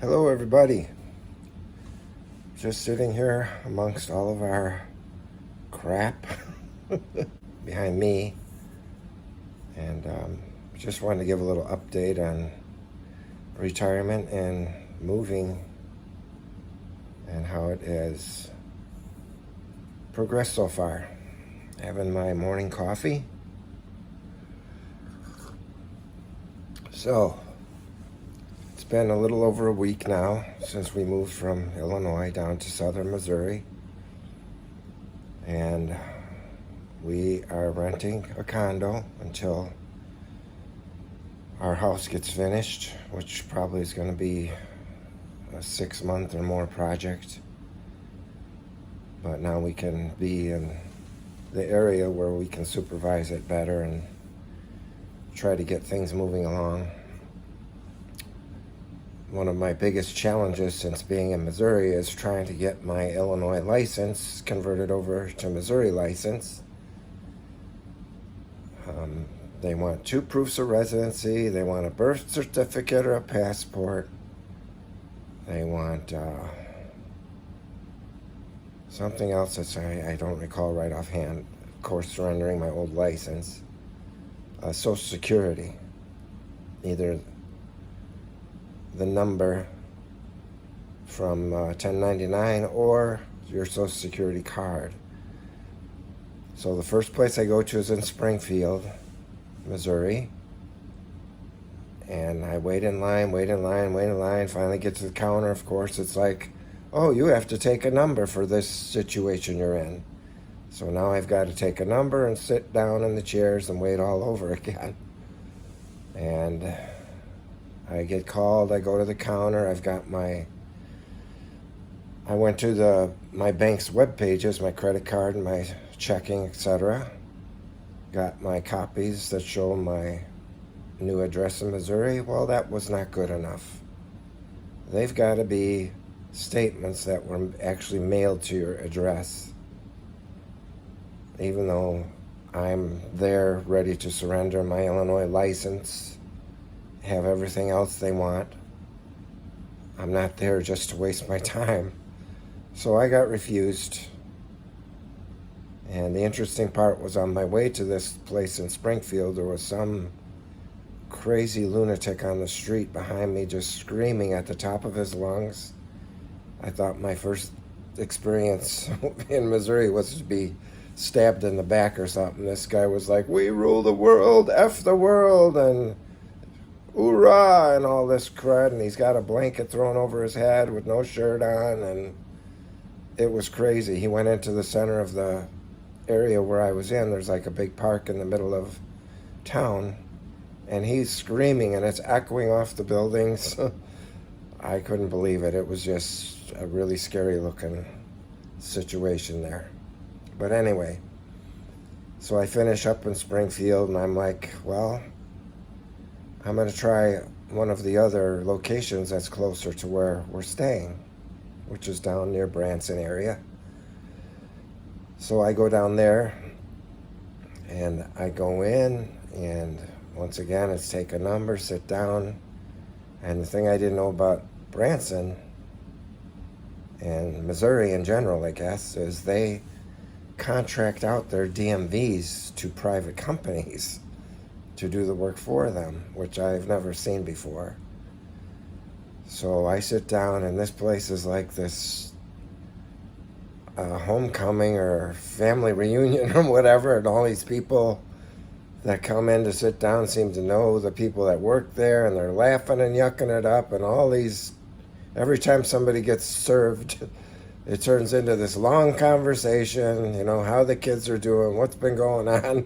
Hello, everybody. Just sitting here amongst all of our crap behind me, and just wanted to give a little update on retirement and moving and how it has progressed so far. Having my morning coffee. So, it's been a little over a week now since we moved from Illinois down to southern Missouri. And we are renting a condo until our house gets finished, which probably is going to be a 6-month or more project. But now we can be in the area where we can supervise it better and try to get things moving along. One of my biggest challenges since being in Missouri is trying to get my Illinois license converted over to Missouri license. They want 2 proofs of residency. They want a birth certificate or a passport. They want something else that I don't recall right offhand. Of course, surrendering my old license. Social Security. Either the number from 1099 or your Social Security card. So the first place I go to is in Springfield, Missouri. And I wait in line, finally get to the counter. Of course, it's like, oh, you have to take a number for this situation you're in. So now I've got to take a number and sit down in the chairs and wait all over again. And I get called, I go to the counter, I went to my bank's web pages, my credit card and my checking, etc. Got my copies that show my new address in Missouri. Well, that was not good enough. They've got to be statements that were actually mailed to your address. Even though I'm there ready to surrender my Illinois license, have everything else they want, I'm not there just to waste my time. So I got refused. And the interesting part was, on my way to this place in Springfield, there was some crazy lunatic on the street behind me just screaming at the top of his lungs. I thought my first experience in Missouri was to be stabbed in the back or something. This guy was like, "We rule the world, F the world," and "Hoorah," and all this crud, and he's got a blanket thrown over his head with no shirt on, and it was crazy. He went into the center of the area where I was in. There's like a big park in the middle of town, and he's screaming, and it's echoing off the buildings. I couldn't believe it. It was just a really scary looking situation there. But anyway, so I finish up in Springfield, and I'm like, well, I'm going to try one of the other locations that's closer to where we're staying, which is down near Branson area. So I go down there, and I go in, and once again, it's take a number, sit down. And the thing I didn't know about Branson and Missouri in general, I guess, is they contract out their DMVs to private companies to do the work for them, which I've never seen before. So I sit down, and this place is like this homecoming or family reunion or whatever, and all these people that come in to sit down seem to know the people that work there, and they're laughing and yucking it up, and all these, every time somebody gets served, it turns into this long conversation, how the kids are doing, what's been going on.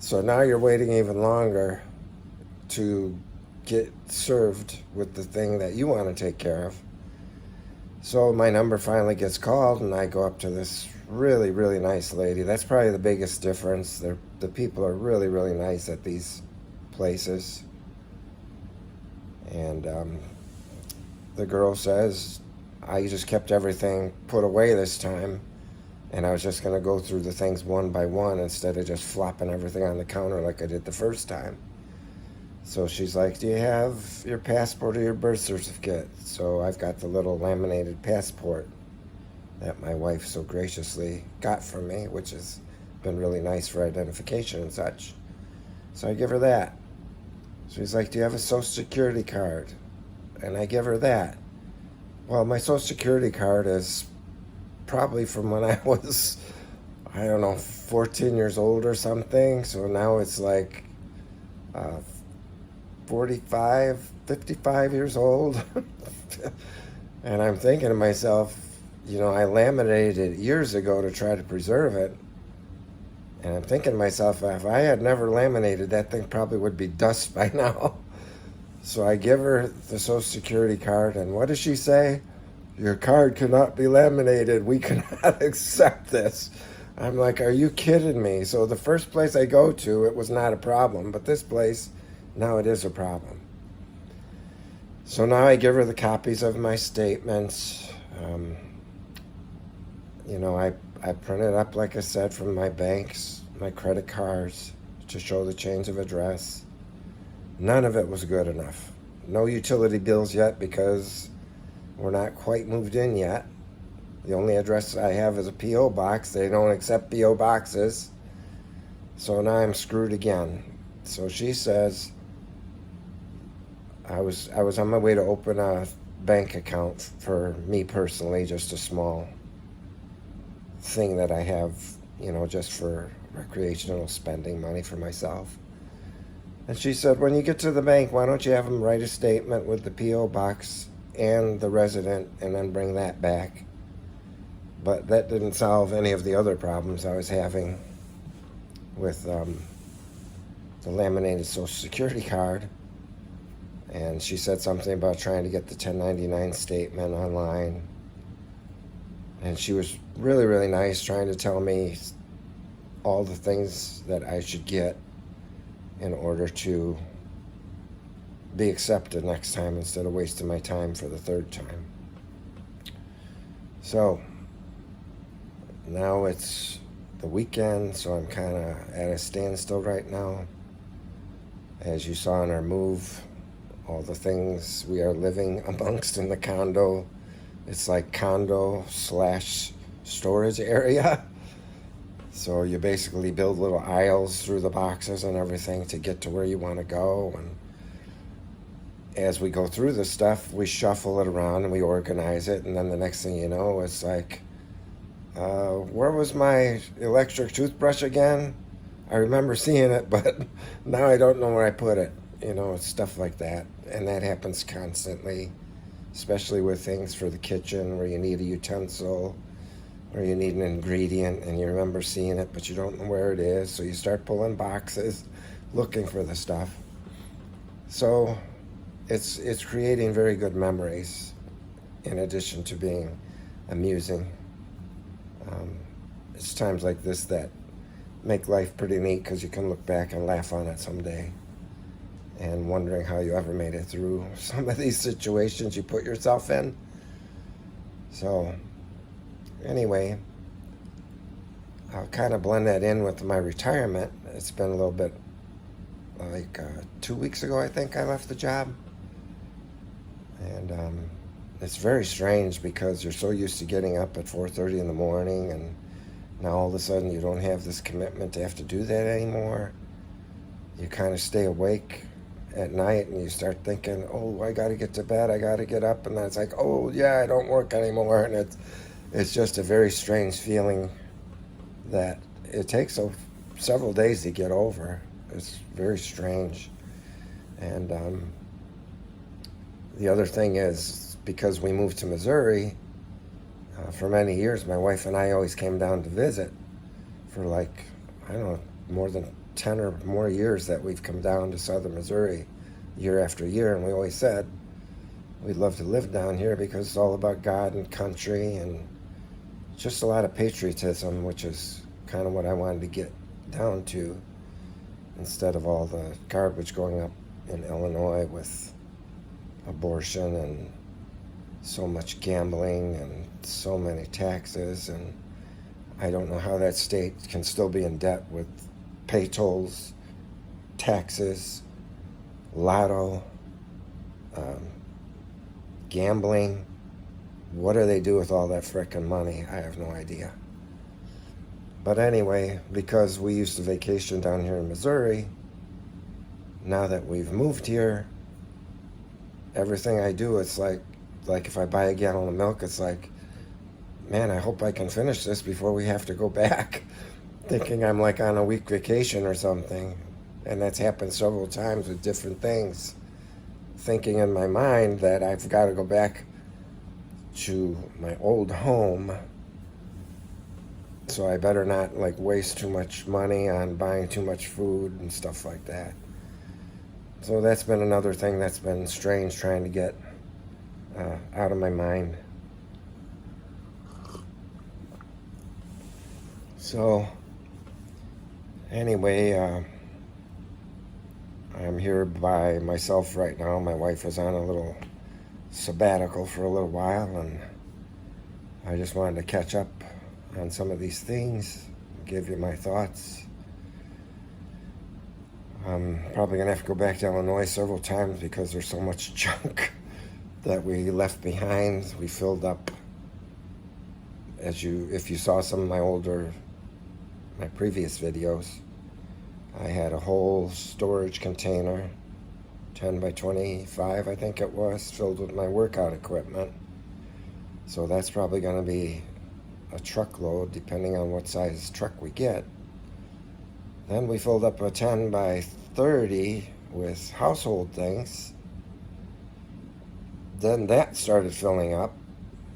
So now you're waiting even longer to get served with the thing that you want to take care of. So my number finally gets called, and I go up to this really, really nice lady. That's probably the biggest difference. The people are really, really nice at these places. And the girl says, I just kept everything put away this time, and I was just going to go through the things one by one instead of just flopping everything on the counter like I did the first time. So she's like, do you have your passport or your birth certificate? So I've got the little laminated passport that my wife so graciously got from me, which has been really nice for identification and such. So I give her that. She's like, do you have a social security card? And I give her that. Well, my social security card is probably from when I was, I don't know, 14 years old or something. So now it's like 45, 55 years old. And I'm thinking to myself, I laminated it years ago to try to preserve it. And I'm thinking to myself, if I had never laminated, that thing probably would be dust by now. So I give her the Social Security card, and what does she say? Your card cannot be laminated. We cannot accept this. I'm like, are you kidding me? So the first place I go to, it was not a problem, but this place, now it is a problem. So now I give her the copies of my statements. I print it up, like I said, from my banks, my credit cards, to show the change of address. None of it was good enough. No utility bills yet because we're not quite moved in yet. The only address I have is a P.O. box. They don't accept P.O. boxes. So now I'm screwed again. So she says, I was on my way to open a bank account for me personally, just a small thing that I have, just for recreational spending money for myself. And she said, when you get to the bank, why don't you have them write a statement with the P.O. box and the resident and then bring that back. But that didn't solve any of the other problems I was having with the laminated Social Security card. And she said something about trying to get the 1099 statement online. And she was really, really nice, trying to tell me all the things that I should get in order to be accepted next time instead of wasting my time for the third time. So now it's the weekend, so I'm kind of at a standstill right now. As you saw in our move, all the things we are living amongst in the condo, it's like condo / storage area. So you basically build little aisles through the boxes and everything to get to where you want to go. And as we go through this stuff, we shuffle it around and we organize it. And then the next thing you know, it's like, where was my electric toothbrush again? I remember seeing it, but now I don't know where I put it. It's stuff like that. And that happens constantly, especially with things for the kitchen where you need a utensil or you need an ingredient and you remember seeing it, but you don't know where it is. So you start pulling boxes, looking for the stuff. So it's creating very good memories in addition to being amusing. It's times like this that make life pretty neat because you can look back and laugh on it someday. And wondering how you ever made it through some of these situations you put yourself in. So anyway, I'll kind of blend that in with my retirement. It's been a little bit like 2 weeks ago, I think I left the job. And it's very strange because you're so used to getting up at 4:30 in the morning, and now all of a sudden you don't have this commitment to have to do that anymore. You kind of stay awake at night and you start thinking, oh, I got to get to bed, I got to get up, and then it's like, oh yeah, I don't work anymore. And it's just a very strange feeling that it takes several days to get over. It's very strange. And the other thing is, because we moved to Missouri, for many years my wife and I always came down to visit for like, I don't know, more than 10 or more years that we've come down to southern Missouri year after year, and we always said we'd love to live down here because it's all about God and country and just a lot of patriotism, which is kind of what I wanted to get down to instead of all the garbage going up in Illinois with abortion and so much gambling and so many taxes. And I don't know how that state can still be in debt with pay tolls, taxes, lotto, gambling. What do they do with all that frickin' money? I have no idea. But anyway, because we used to vacation down here in Missouri, now that we've moved here, everything I do, it's like if I buy a gallon of milk, it's like, man, I hope I can finish this before we have to go back. Thinking I'm like on a week vacation or something. And that's happened several times with different things. Thinking in my mind that I've got to go back to my old home, so I better not like waste too much money on buying too much food and stuff like that. So that's been another thing that's been strange, trying to get out of my mind. So anyway, I'm here by myself right now. My wife is on a little sabbatical for a little while, and I just wanted to catch up on some of these things, give you my thoughts. I'm probably gonna have to go back to Illinois several times because there's so much junk that we left behind. We filled up, if you saw some of my previous videos, I had a whole storage container, 10 by 25 I think it was, filled with my workout equipment. So that's probably going to be a truckload depending on what size truck we get. Then we filled up a 10 by 30 with household things. Then that started filling up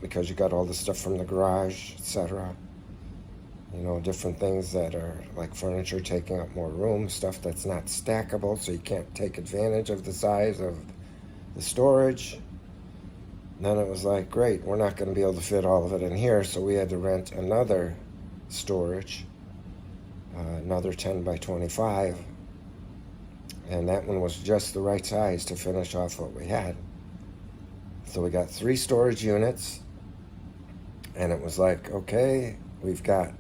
because you got all the stuff from the garage, etc. You know, different things that are like furniture taking up more room, stuff that's not stackable, so you can't take advantage of the size of the storage. Then it was like, great, we're not going to be able to fit all of it in here, so we had to rent another storage, another 10 by 25, and that one was just the right size to finish off what we had. So we got 3 storage units, and it was like, okay, we've got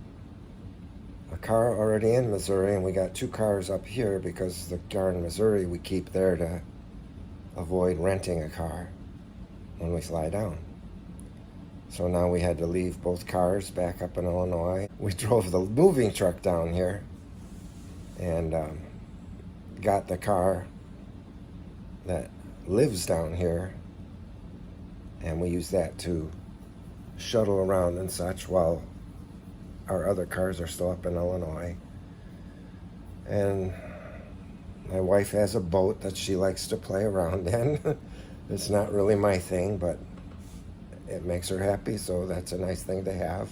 a car already in Missouri, and we got 2 cars up here because the car in Missouri we keep there to avoid renting a car when we fly down. So now we had to leave both cars back up in Illinois. We drove the moving truck down here and got the car that lives down here, and we use that to shuttle around and such while our other cars are still up in Illinois. And my wife has a boat that she likes to play around in. It's not really my thing, but it makes her happy, so that's a nice thing to have.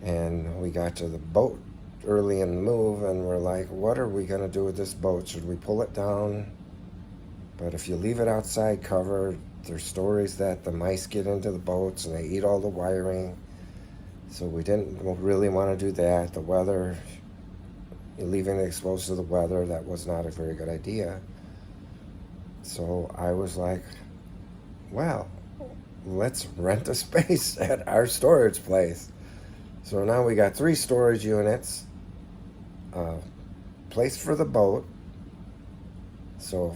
And we got to the boat early in the move, and we're like, what are we going to do with this boat? Should we pull it down? But if you leave it outside covered, there's stories that the mice get into the boats and they eat all the wiring. So we didn't really want to do that. The weather, leaving it exposed to the weather, that was not a very good idea. So I was like, well, let's rent a space at our storage place. So now we got 3 storage units, place for the boat. So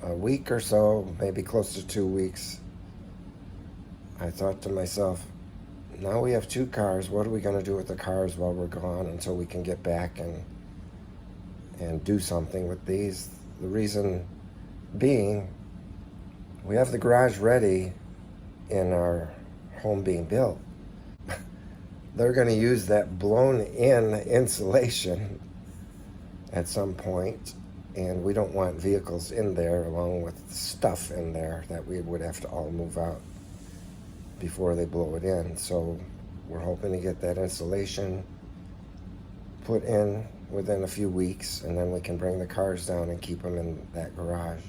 a week or so, maybe close to 2 weeks, I thought to myself, now we have 2 cars. What are we going to do with the cars while we're gone until we can get back and do something with these? The reason being, we have the garage ready in our home being built. They're going to use that blown-in insulation at some point, and we don't want vehicles in there along with stuff in there that we would have to all move out before they blow it in. So we're hoping to get that insulation put in within a few weeks, and then we can bring the cars down and keep them in that garage.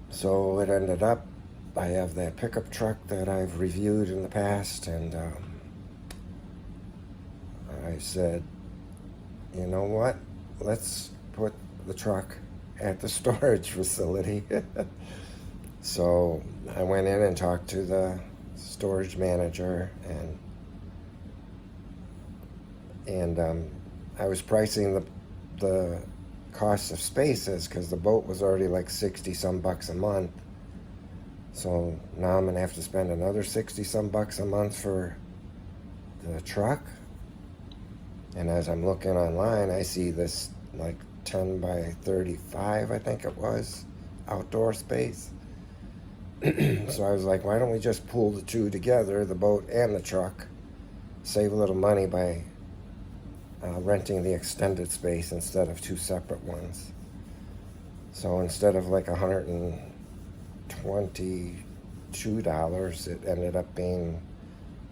So it ended up, I have that pickup truck that I've reviewed in the past, and I said, you know what, let's put the truck at the storage facility. So I went in and talked to the storage manager, and I was pricing the cost of space is, because the boat was already like 60 some bucks a month. So now I'm gonna have to spend another 60 some bucks a month for the truck. And as I'm looking online, I see this like 10 by 35, I think it was, outdoor space. So I was like, why don't we just pool the two together, the boat and the truck, save a little money by renting the extended space instead of two separate ones. So instead of like $122, it ended up being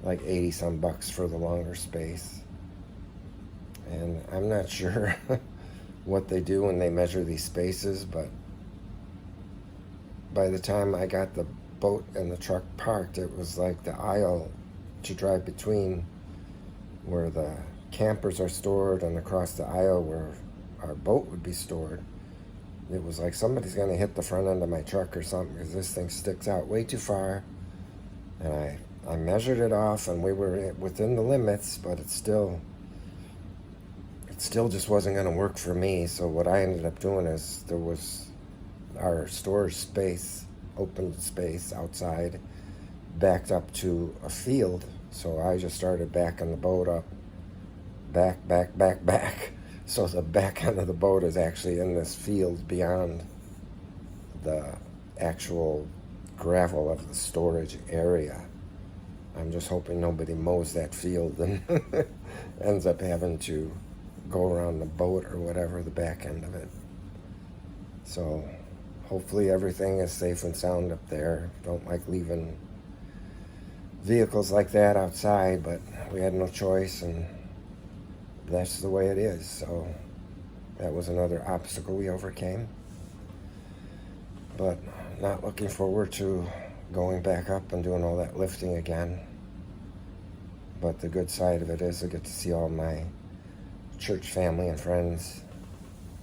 like 80 some bucks for the longer space. And I'm not sure what they do when they measure these spaces, but by the time I got the boat and the truck parked, it was like the aisle to drive between where the campers are stored and across the aisle where our boat would be stored. It was like somebody's going to hit the front end of my truck or something, because this thing sticks out way too far. And I measured it off, and we were within the limits, but it still just wasn't going to work for me. So what I ended up doing is, there was our storage space, open space outside, backed up to a field. So I just started backing the boat up, back. So the back end of the boat is actually in this field beyond the actual gravel of the storage area. I'm just hoping nobody mows that field and ends up having to go around the boat or whatever, the back end of it. So hopefully everything is safe and sound up there. Don't like leaving vehicles like that outside, but we had no choice, and that's the way it is. So that was another obstacle we overcame. But not looking forward to going back up and doing all that lifting again. But the good side of it is I get to see all my church family and friends,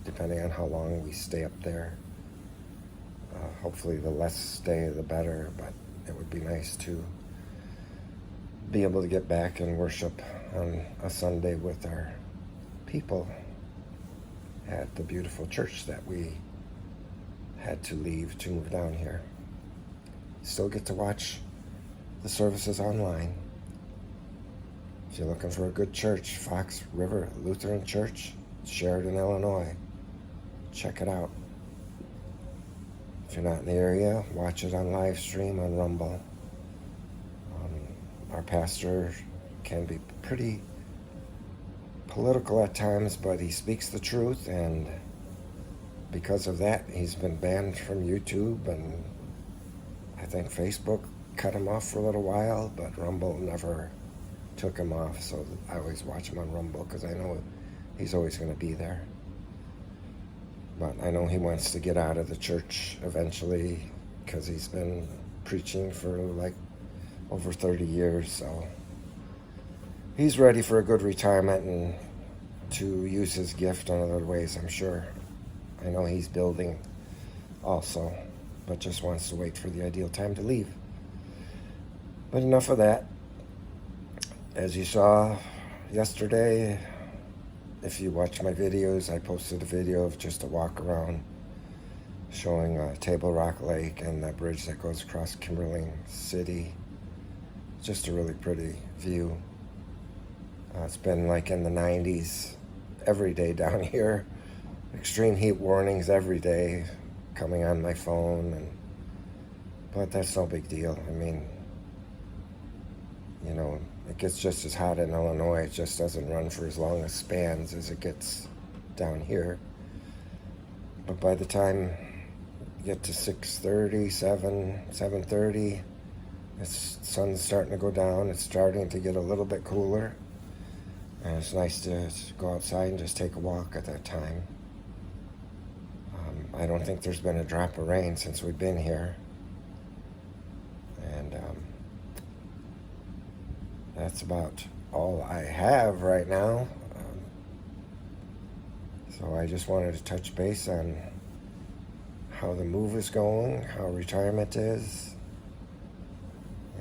depending on how long we stay up there. Hopefully the less stay, the better, but it would be nice to be able to get back and worship on a Sunday with our people at the beautiful church that we had to leave to move down here. Still get to watch the services online. If you're looking for a good church, Fox River Lutheran Church, Sheridan, Illinois. Check it out. If you're not in the area, watch it on live stream on Rumble. Our pastor can be pretty political at times, but he speaks the truth, and because of that, he's been banned from YouTube, and I think Facebook cut him off for a little while, but Rumble never took him off, so I always watch him on Rumble because I know he's always going to be there. But I know he wants to get out of the church eventually, because he's been preaching for like over 30 years, so he's ready for a good retirement and to use his gift in other ways, I'm sure. I know he's building also, but just wants to wait for the ideal time to leave. But enough of that. As you saw yesterday, if you watch my videos, I posted a video of just a walk around showing Table Rock Lake and that bridge that goes across Kimberling City. Just a really pretty view. It's been like in the 90s every day down here. Extreme heat warnings every day coming on my phone, but that's no big deal. I mean, you know, it gets just as hot in Illinois. It just doesn't run for as long as spans as it gets down here. But by the time you get to 6:30, 7:30, the sun's starting to go down. It's starting to get a little bit cooler. And it's nice to go outside and just take a walk at that time. I don't think there's been a drop of rain since we've been here. And that's about all I have right now. So I just wanted to touch base on how the move is going, how retirement is.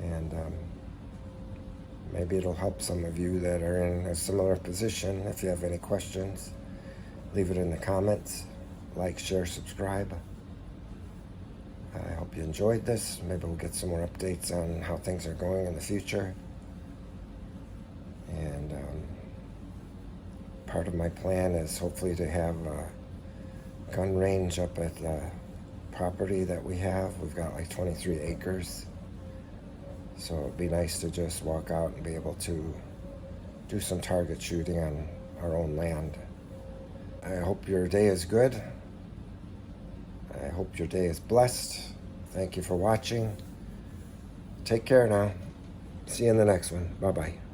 And maybe it'll help some of you that are in a similar position. If you have any questions, Leave it in the comments. Like, share, subscribe. I hope you enjoyed this. Maybe we'll get some more updates on how things are going in the future. And part of my plan is hopefully to have a gun range up at the property that we have. We've got like 23 acres. So it'd be nice to just walk out and be able to do some target shooting on our own land. I hope your day is good. I hope your day is blessed. Thank you for watching. Take care now. See you in the next one. Bye-bye.